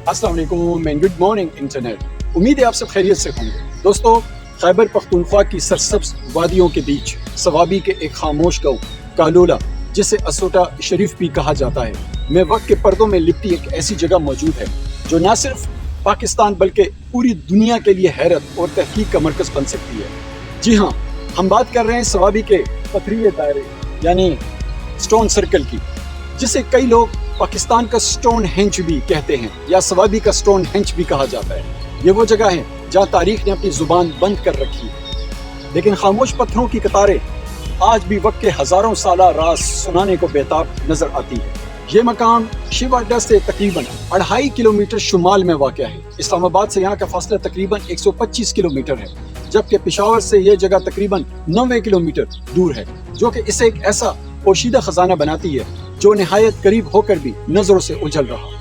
अस्सलाम वालेकुम and good morning internet. उम्मीद है आप सब खैरियत से होंगे। दोस्तों, खैबर पख्तूनख्वा की सरसब्ज वादियों के बीच सवाबी के एक खामोश गाँव कालोला, जिसे असोटा शरीफ भी कहा जाता है, में वक्त के पर्दों में लिपटी एक ऐसी जगह मौजूद है जो न सिर्फ पाकिस्तान बल्कि पूरी दुनिया के लिए हैरत और तहकीक का मरकज़ बन सकती है। जी हाँ, हम बात कर रहे हैं सवाबी के पथरीले दायरे यानी स्टोन सर्कल की, जिसे कई लोग पाकिस्तान का स्टोन हेंच भी कहते हैं या सवाबी का स्टोन हेंच भी कहा जाता है। ये वो जगह है जहाँ तारीख ने अपनी जुबान बंद कर रखी है, लेकिन खामोश पत्थरों की कतारें आज भी वक्त के हजारों साला राज सुनाने को बेताब नजर आती है। ये मकाम शिव अड्डा से तकरीबन 2.5 किलोमीटर शुमाल में वाक़या है। इस्लामाबाद से यहाँ का फासला तकरीबन 125 किलोमीटर है, जबकि पेशावर से यह जगह तकरीबन 90 किलोमीटर दूर है, जो कि इसे एक ऐसा पोशीदा खजाना बनाती है जो निहायत करीब होकर भी नजरों से उजल रहा।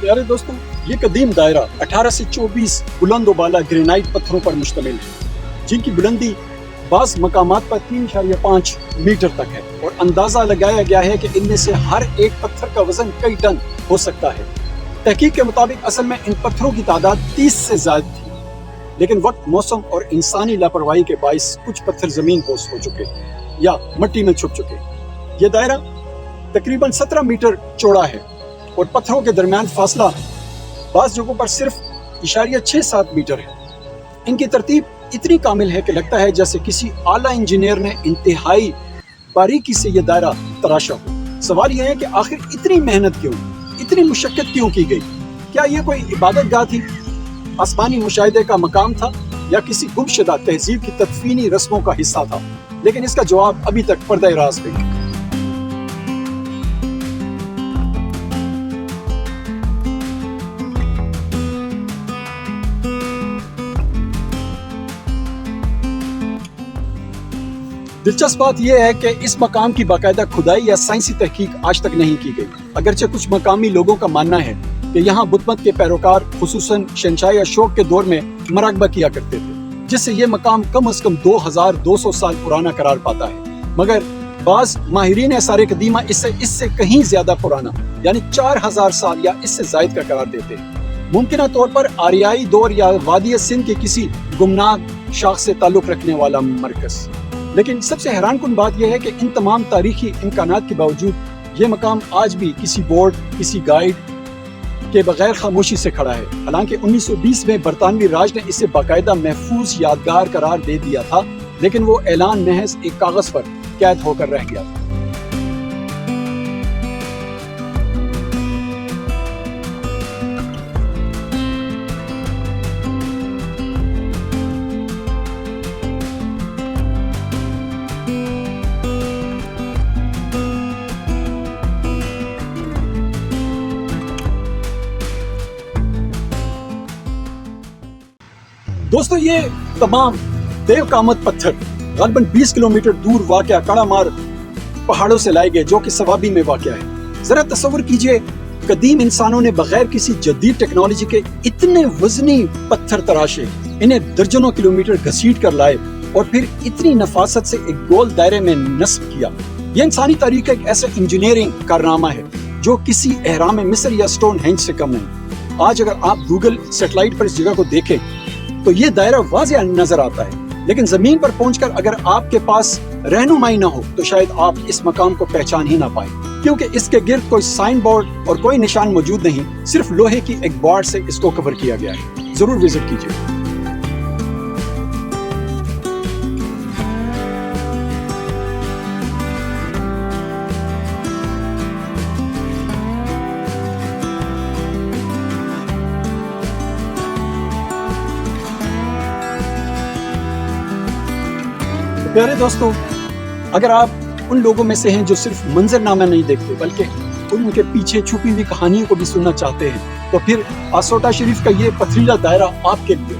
प्यारे दोस्तों, ये कदीम दायरा 18 से 24 बुलंद बाला ग्रेनाइट पत्थरों पर मुश्तमिल है, जिनकी बुलंदी बाज़ मकामात पर 3.5 मीटर तक है और अंदाजा लगाया गया है कि इनमें से हर एक पत्थर का वजन कई टन हो सकता है। तहकीक के मुताबिक असल में इन पत्थरों की तादाद 30 से ज़्यादा थी, लेकिन वक्त, मौसम और इंसानी लापरवाही के बाइस कुछ पत्थर जमीन पोस हो चुके या मिट्टी में छुप चुके। ये दायरा तकरीबन 17 मीटर चौड़ा है और पत्थरों के दरमियान फासला बाज़ जगहों पर सिर्फ 0.67 मीटर है। इनकी तरतीब इतनी कामिल है कि लगता है जैसे किसी आला इंजीनियर ने इंतहाई बारीकी से यह दायरा तराशा हो। सवाल यह है कि आखिर इतनी मेहनत क्यों, इतनी मुशक्कत क्यों की गई? क्या यह कोई इबादत गाह थी, आसमानी मुशाहिदे का मकाम था, या किसी गुमशुदा तहजीब की तदफीनी रस्मों का हिस्सा था? लेकिन इसका जवाब अभी तक पर्दा राज पे है। दिलचस्प बात यह है कि इस मकाम की बाकायदा खुदाई या साइंसी तहकीक आज तक नहीं की गई, अगरचे कुछ मकामी लोगों का मानना है कि यहाँ बुतमत के पैरोकार खुसूसन शहंशाह अशोक के दौर में मराकबा किया करते थे, जिससे ये मकाम कम अज कम 2200 साल पुराना करार पाता है। मगर बाज माहिरीन आसार कदीमा इससे कहीं ज्यादा पुराना यानी 4000 साल या इससे जायद का करार देते हैं। मुमकिन तौर पर आरियाई दौर या वादी सिंध के किसी गुमनाक शाख से ताल्लुक रखने वाला मरकज। लेकिन सबसे हैरानकुन बात यह है कि इन तमाम तारीखी इम्कानात के बावजूद ये मकाम आज भी किसी बोर्ड, किसी गाइड के बगैर खामोशी से खड़ा है। हालांकि 1920 में बरतानवी राज ने इसे बाकायदा महफूज यादगार करार दे दिया था, लेकिन वो ऐलान महज एक कागज पर कैद होकर रह गया था। दोस्तों, ये तमाम देवकामत पत्थर गलबन 20 किलोमीटर दूर वाक़या कड़ामार पहाड़ों से लाए गए, जो कि सवाबी में वाक़या है। जरा तसव्वुर कीजिए, कदीम इंसानों ने बगैर किसी जदीद टेक्नोलॉजी के इतने वजनी पत्थर तराशे, इन्हें दर्जनों किलोमीटर घसीट कर लाए और फिर इतनी नफासत से एक गोल दायरे में नस्ब किया। यह इंसानी तारीख का एक ऐसा इंजीनियरिंग कारनामा है जो किसी एहराम मिस्र या स्टोन हेंच से कम नहीं। आज अगर आप गूगल सैटेलाइट पर इस जगह को देखें तो ये दायरा वाज़िह नजर आता है, लेकिन जमीन पर पहुंचकर अगर आपके पास रहनुमाई ना हो तो शायद आप इस मकाम को पहचान ही ना पाए, क्योंकि इसके गिर्द कोई साइन बोर्ड और कोई निशान मौजूद नहीं, सिर्फ लोहे की एक बाड़ से इसको कवर किया गया है। जरूर विजिट कीजिए। प्यारे दोस्तों, अगर आप उन लोगों में से हैं जो सिर्फ मंजरनामा नहीं देखते बल्कि उनके पीछे छुपी हुई कहानियों को भी सुनना चाहते हैं, तो फिर असोटा शरीफ का ये पथरीला दायरा आपके लिए।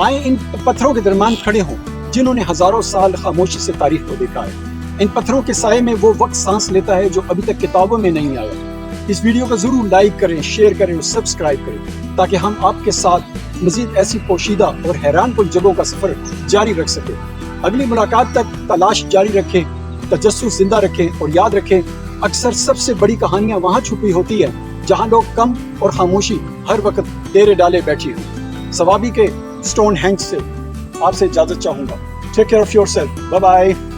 आए इन पत्थरों के दरमियान खड़े हों जिन्होंने हजारों साल खामोशी से तारीख को देखा है। इन पत्थरों के साये में वो वक्त सांस लेता है जो अभी तक किताबों में नहीं आया। اس ویڈیو کو ضرور لائک کریں، شیئر کریں اور سبسکرائب کریں تاکہ ہم آپ کے ساتھ مزید ایسی پوشیدہ اور حیران کن جگہوں کا سفر جاری رکھ سکیں۔ اگلی ملاقات تک تلاش جاری رکھیں، تجسس زندہ رکھیں اور یاد رکھیں اکثر سب سے بڑی کہانیاں وہاں چھپی ہوتی ہیں جہاں لوگ کم اور خاموشی ہر وقت ڈیرے ڈالے بیٹھی ہوں۔ ثوابی کے اسٹون ہینج سے آپ سے اجازت چاہوں گا۔ Take care of yourself, bye bye.